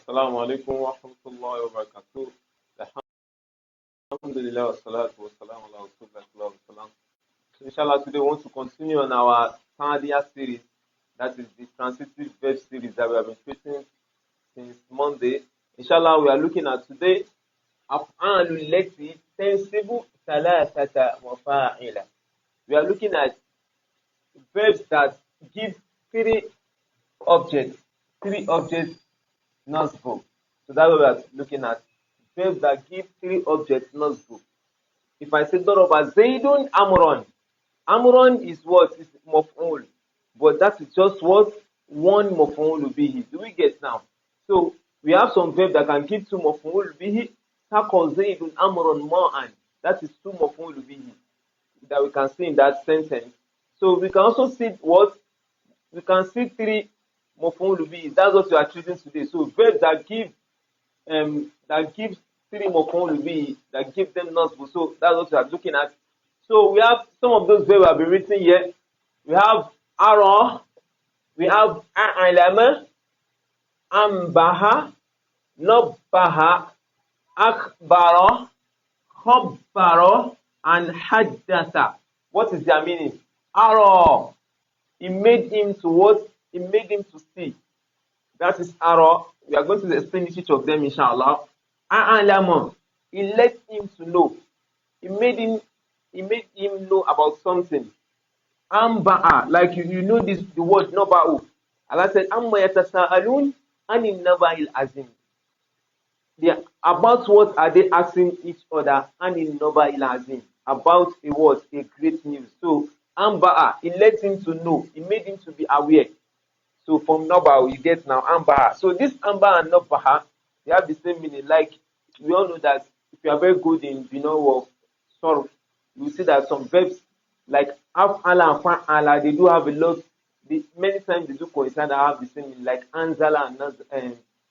Assalamu alaikum wa rahmatullahi wa barakatuh. Alhamdulillah wa salatu wa salam ala rasulillah. So inshallah today we want to continue on our Sanadiya series, that is the transitive verb series that we have been facing since Monday. Inshallah we are looking at today أفعال التي تنصب ثلاثة مفاعيل. We are looking at verbs that give three objects nasbu. So that's what we are looking at. Verbs that give three objects nasbu. If I say Doroba Zaidun Amron, Amron is what? Is maf'ul. But that is just what? One maf'ul bihi. Do we get now? So we have some verbs that can give two maf'ul bihi. Taqa Zaidun Amron ma'an. That is two maf'ul bihi that we can see in that sentence. So we can also see what? We can see three maf'ul bihi. That's what we are treating today. So verbs that give three maf'ul bihi, that give them nasbu. So that's what we are looking at. So we have some of those verbs have been written here. We have ara, we have a'lama, ambaha, nabbaha, akhbara, khabbara, and haddatha. What is their meaning? Ara, it made him to what? It made him to see. That is ara. We are going to explain each of them, inshallah. A'lama, it let him to know. It made him know about something. Amba'a, like you know this, the word naba'u. Allah said, Amma yatasa'alun anin naba'il azim. About what are they asking each other? Anin naba'il azim. About a what? A great news. So, Amba'a, it let him to know. It made him to be aware. So, from naba'u, you get now Amba'a. So, this Amba'a and nabba'a, they have the same meaning. Like, we all know that if you are very good in, of sorrow, you see that some verbs like af'ala and fa'ala, they do have a lot. Many times they do coincide and have the same meaning, like anzala and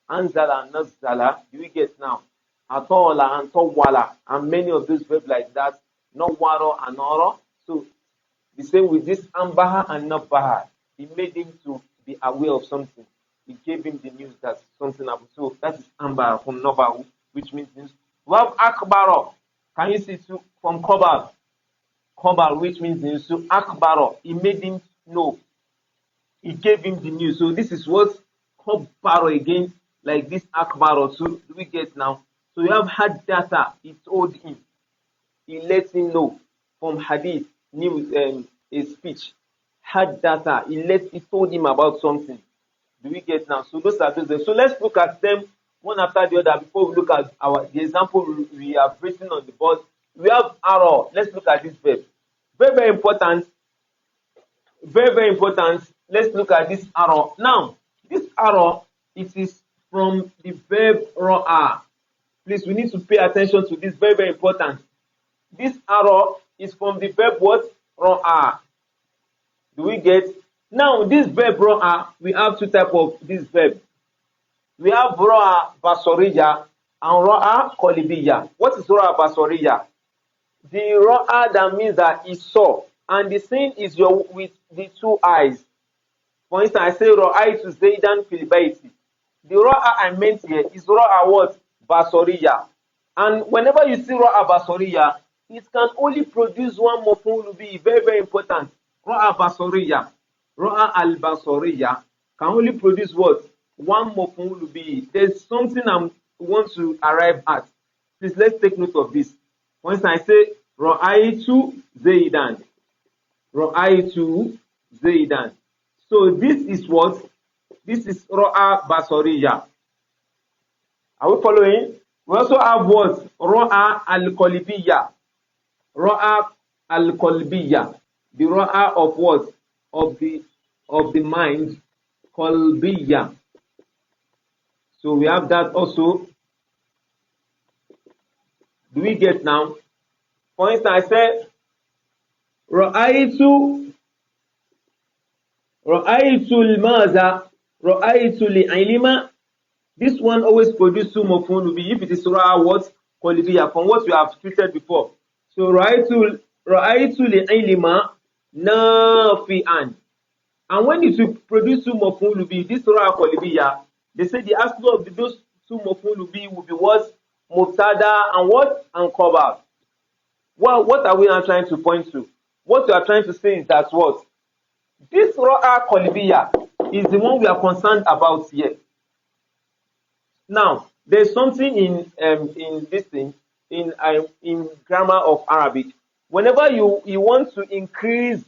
nazala. You will get now atola and tawala, and many of those verbs like that. Nawaro and oro. So the same with this ambaha and nabaha. It made him to be aware of something. It gave him the news that something happened. So that is ambaha from nabahu, which means news. We have akbaro. Can you see too from Khabar? Khabar, which means news. So Akbaro, he made him know. He gave him the news. So this is what Khabaro again, like this Akbaro. So do we get now? So you have Haddatha, he told him. He let him know from Hadith, news, a speech. Haddatha, he told him about something. Do we get now? So those are those. So let's look at them one after the other before we look at the example we have written on the board. We have arrow. Let's look at this verb. Very, very important. Very, very important. Let's look at this arrow. Now, this arrow, it is from the verb ra'a. Please, we need to pay attention to this. Very, very important. This arrow is from the verb what? Ra'a. Do we get? Now, this verb ra'a, we have two types of this verb. We have ra'a basoriya and ra'a qalibiyya. What is ra'a basoriya? The ra'a that means that he saw, and the seeing is with the two eyes. For instance, I say ra'aytu Zaidan fil bayti. The ra'a I meant here is ra'a what? Basoriya. And whenever you see ra'a basoriya, it can only produce one maf'ul bihi. Very, very important. Ra'a basoriya. Ra'a al-basoriya can only produce what? One maf'ul bihi. There's something I want to arrive at. Please, let's take note of this. For instance, I say, Ra'aytu Zaidan. Ra'aytu Zaidan. So this is what? This is Ra'a Basoriya. Are we following? We also have what? Ra'a Al-Qalbiyya. Ra'a Al-Qalbiyya. The Ra'a of what? Of the mind. Qalbiyya. So we have that also. Do we get now? For instance, I say, Ra'aytu al-maza, Ra'aytu li-ilma. This one always produces two maf'ul bihi if it is ra'a what? Qalbiyya, from what we have treated before. So Ra'aytu li-ilma nafi'an. And when it will produce two maf'ul bihi, this ra'a qalbiyya, They say the aslu of those two maf'ul bihi will be what? Mubtada and what? And khabar. Well, what are we now trying to point to? What we are trying to say is that what? This ra'a qalbiyya is the one we are concerned about here. Now, there's something in this thing in grammar of Arabic. Whenever you want to increase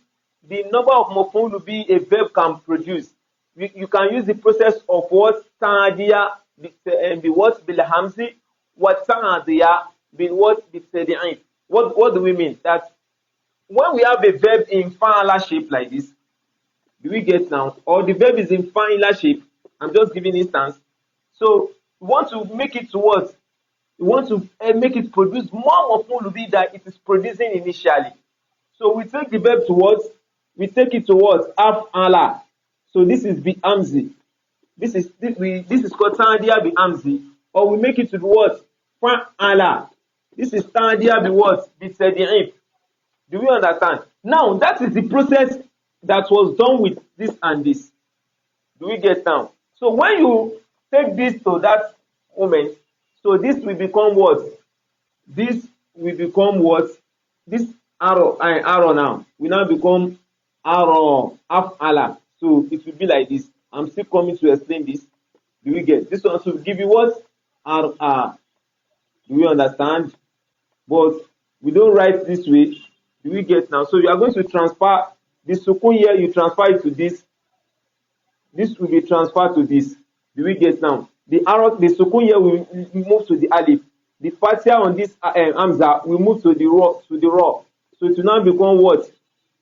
the number of maf'ul bihi a verb can produce, you can use the process of what? Ta'diya bi what? Bil hamzi wa ta'diya bil what? Bi tad'if. What do we mean? That when we have a verb in fa'ala shape like this, do we get now? Or the verb is in fa'ila shape. I'm just giving instance. So we want to make it to what? We want to make it produce more maf'ul bihi that it is producing initially. So we take the verb to what? We take it to what? Af'ala. So this is bi amzi. This is called ta'diya bi amzi. Or we make it to the what? Fa'ala. This is ta'diya bi what? Bi tad'if. Do we understand? Now that is the process that was done with this and this. Do we get now? So when you take this to that moment, so this will become what? This will become what? This arrow now will now become arrow af'ala. So it will be like this. I'm still coming to explain this. Do we get? This one will give you what? R. Do we understand? But we don't write this way. Do we get now? So you are going to transfer the sukun here, you transfer it to this. This will be transferred to this. Do we get now? The arrow, the sukun here will move to the alif. The fatia on this hamza will move to the raw. So it will now become what?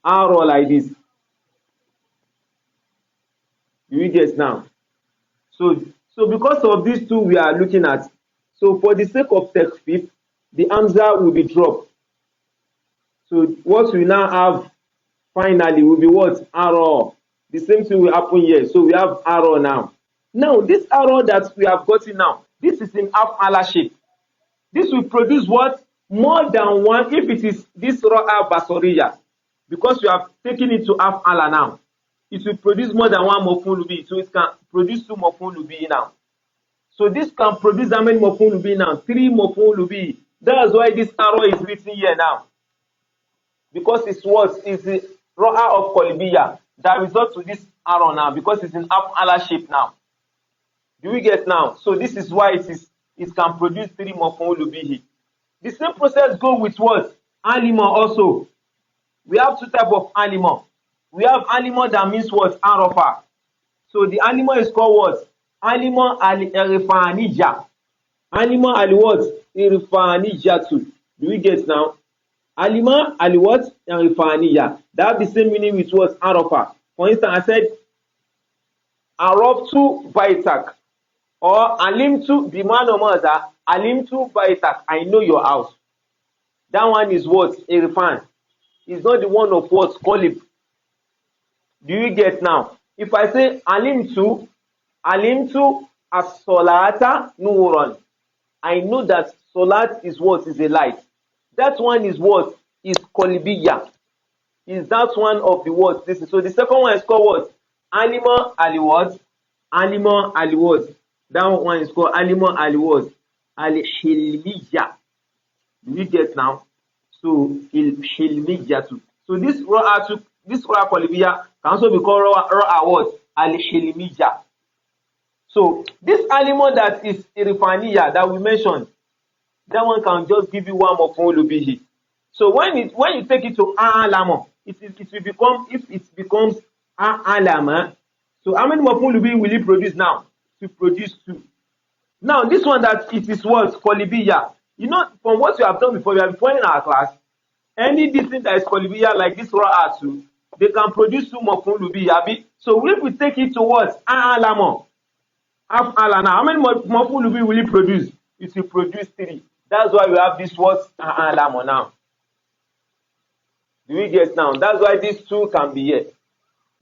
Arrow like this. Do we get now? So because of these two we are looking at, so for the sake of takfif, the hamza will be dropped. So what we now have finally will be what? Arrow. The same thing will happen here. So we have arrow now. Now this arrow that we have gotten now, this is in af'ala shape. This will produce what? More than one if it is this ra'a basoriya. Because we have taken it to af'ala now. It will produce more than one maf'ul bihi. So it can produce two maf'ul bihi now. So this can produce how many maf'ul bihi now? 3 maf'ul bihi. That's why this arrow is written here now. Because it's what? It's the ra'a of qalbiyya that results to this arrow now. Because it's in af'ala shape now. Do we get now? So this is why it can produce 3 maf'ul bihi. The same process go with what? Alima also. We have 2 types of alima. We have alima that means what? Arafa. So the alima is called what? Alima al-irfanija. Alima al-what? Irfanijatu. Do we get now? Alima al-what? Irfanija. That have the same meaning with what? Arafa. For instance, I said, Araftu baitak. Or alimtu bimano maza. Alimtu baitak. I know your house. That one is what? Irfan. It's not the one of what? Qalib. Do you get now? If I say alimtu as-salata nuran. I know that salat is what? Is a light. That one is what? Is qalbiyya. Is that one of the words? This is so the second one is called what? Alima al-what? Alima al-what? That one is called alima al-what? Al-hilmiyya. Do you get now? So il-hilmiyya too. So this ra'a qalbiyya can also be called ra'a what? Al-hilmiyya. So this alima that is irfaniyya that we mentioned, that one can just give you one maf'ul bihi. So when you take it to alama, it will become, if it becomes alama, so how many maf'ul bihi will it produce now? To produce 2. Now this one that it is what? Qalbiyya. You know, from what you have done before, we have been in our class, any thing that is qalbiyya like this ra'a too, they can produce 2 maf'ul bihi. So if we take it to what? Alama. Af'ala now, how many maf'ul bihi will it produce? It will produce 3. That's why we have this word alama now. Do we get now? That's why these 2 can be here.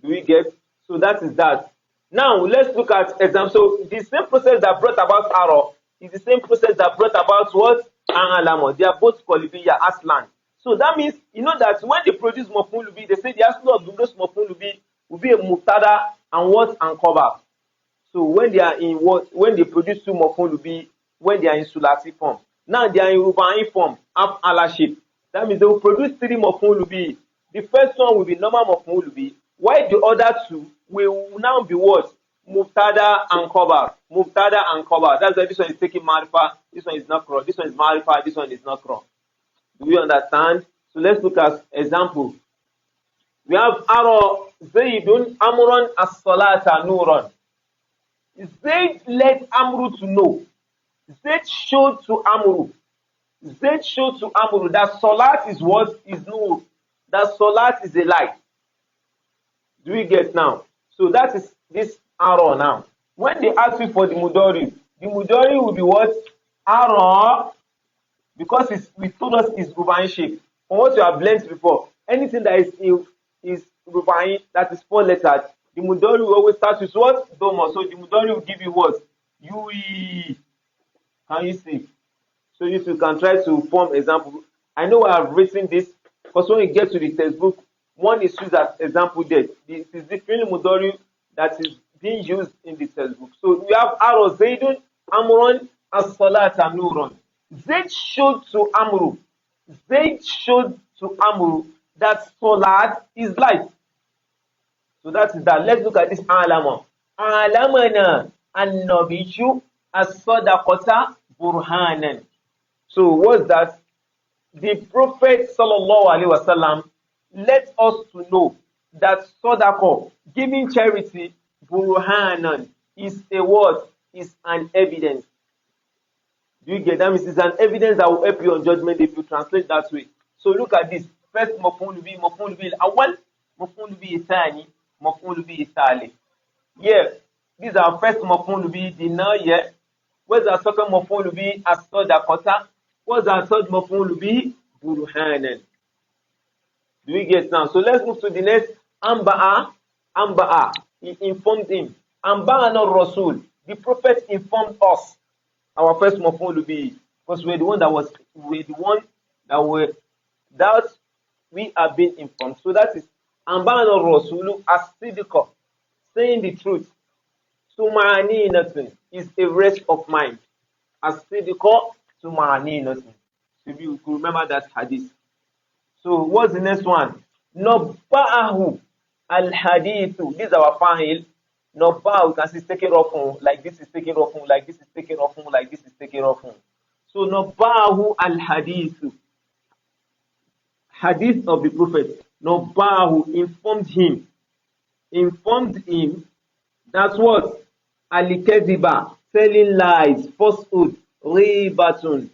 Do we get? So that is that. Now let's look at example. So the same process that brought about arrow is the same process that brought about what? Alama. They are both qalbiyya aslan. So that means you know that when they produce maf'ul bihi, they say the aslu of those maf'ul bihi will be a mubtada and what? And khabar. So So when they are in what? When they produce two maf'ul bi, when they are in sulasi form. Now they are in rubai form, half ala shape. That means they will produce three maf'ul bi. The first one will be normal maf'ul bi, while the other two will now be what? Mubtada and khabar. Mubtada and khabar. That's why this one is taking marifa, this one is not nakra, this one is marifa, this one is not nakra. Do we understand? So let's look at example. We have Aro Zaydun Amran as-salata nuran. Zayd let Amru to know. Zayd showed to Amru. Zayd showed to Amru that salat is what? Is nur. That salat is a light. Do we get now? So that is this Aro now. When they ask you for the mudari will be what? Aro, because we told us it's rubain shape. From what you have learned before, anything that is rubain, that is 4 letters, the mudari will always start with what? Doma. So the mudari will give you what? Yui. Can you see? So if you can try to form example. I know I have written this because when you get to the textbook, one is used as example there. This is the fi'l mudari that is being used in the textbook. So we have Aro Zaydun Amrun as-salata nuran. Zayd showed to Amru. Zayd showed to Amru that salat is light. So that is that. Let's look at this alama. Alamana an-nabiyyu as-sadaqata burhanan. So what's that? The Prophet sallallahu alaihi wasallam let us to know that sadaqah, giving charity, burhanan, is a word, is an evidence. Do you get that? Means it's an evidence that will help you on judgment if you translate that way. So look at this. First maf'ul bi, maf'ul bi al-awwal, maf'ul bi thani, maf'ul bi thalith. Yeah, these are first maf'ul bi dinaya. What's our second maf'ul bi as-sadaqata? What's our third maf'ul bi burhanan? Do we get now? So let's move to the next. Amba'a. He informed him. Amba'a not Rasul. The Prophet informed us. Our first maf'ul will be, because we're the one that we have been informed. So that is Ambana Rasulu as-sidqa, saying the truth. Sumani nothing is a rest of mind. As-sidqa sumani nothing. If you could remember that hadith. So what's the next one? Nabba'ahu al-hadithu. This is our fa'il. Nobba, you can see taken off, like this is taken off, like this is taken off, like this is taken off. So Nobbahu al-hadithu. Hadith of the Prophet. Nobbahu informed him. Informed him that what? Al-kadhiba, telling lies, falsehood, ribatun.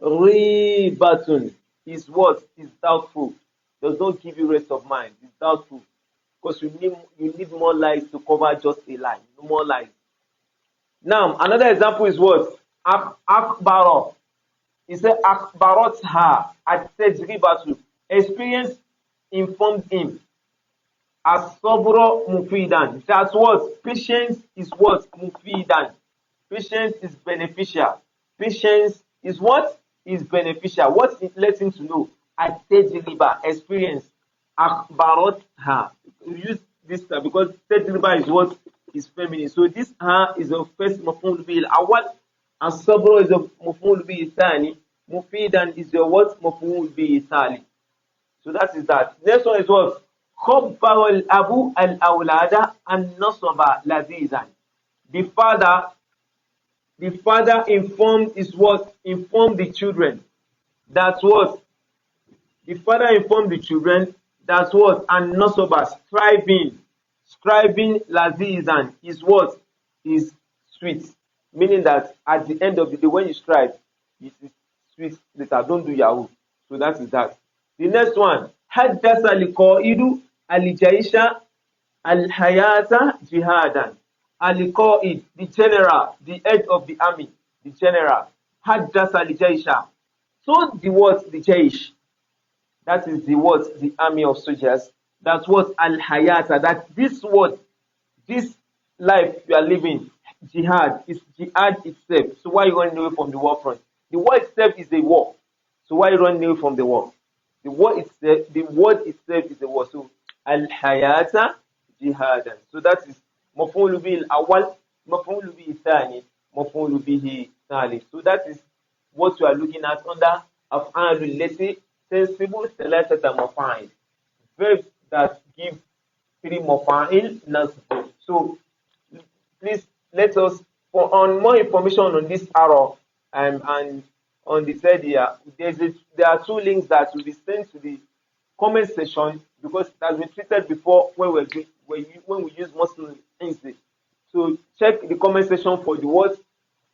Ribatun is what? Is doubtful. Does not give you rest of mind. It's doubtful. Because you need more lies to cover just a lie. No more lies. Now, another example is what? Akbaro. He said, Akbarot ha at tajribatu. Experience informed him. As-sabra mufidan. That's what? Patience is what? Mufidan. Patience is beneficial. Patience is what? Is beneficial. What it lets him to know? At tajriba. Experience. Akbarot ha. Use this because tajriba is what is feminine. So this ha is the first maf'ul bil awwal, and sabr is the maf'ul bil thani, mufidan is the what maf'ul bil thali. So that is that. Next one is what? Khabbar al abu al awlada an nasaba lazizan. The father informed is what? Informed the children. That's what? The father informed the children. That's what? And nasaba, striving lazizan is what? Is sweet. Meaning that at the end of the day, when you strive, it is sweet later. Don't do yahoo. So that is that. The next one. Haddasa liqa'idu al-jaisha al-hayata jihadan. Al-qa'id, the general, the head of the army, the general. Haddasa al-jaisha. So the what? The jaish. That is the what? The army of soldiers. That's what al-hayata. That this word, this life you are living, jihad, is jihad itself. So why are you running away from the war front? The war itself is a war. So why are you running away from the war? The word itself is a war. So al-hayata jihadan. So that is maf'ul bil awwal, مفعول به ثاني مفعول به ثالث. So that is what you are looking at under أفعال التي تنصب ثلاثة مفاعيل. Verbs that give 3 مفاعيل نصب. So please let us, for on more information on this arrow and on the third year, there are 2 links that will be sent to the comment section, because it has been treated before when we use Muslim instinct. So check the comment section for the words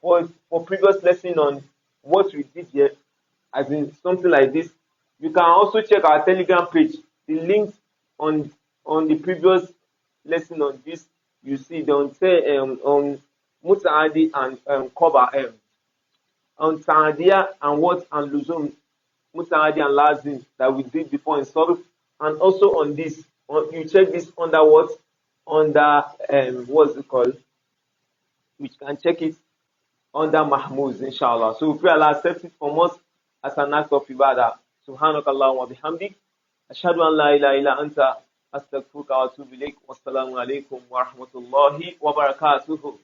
for previous lesson on what we did here, as in something like this. You can also check our Telegram page. The links on the previous lesson on this, you see don't say on Mutaadi and Koba on Saadia and what and Luzum, Mutaadi and Lazim that we did before in Soruf, and also on this. You check this under what? Under what's it called? Which can check it under Mahmuz, inshallah. So we pray Allah accept it from us as an act of ibadah. Subhanakallah wa bihamdik. Ashhadu an la ilaha illa anta astaghfiruka wa atubu ilayk. Wassalamu alaikum wa rahmatullahi wa barakatuhu.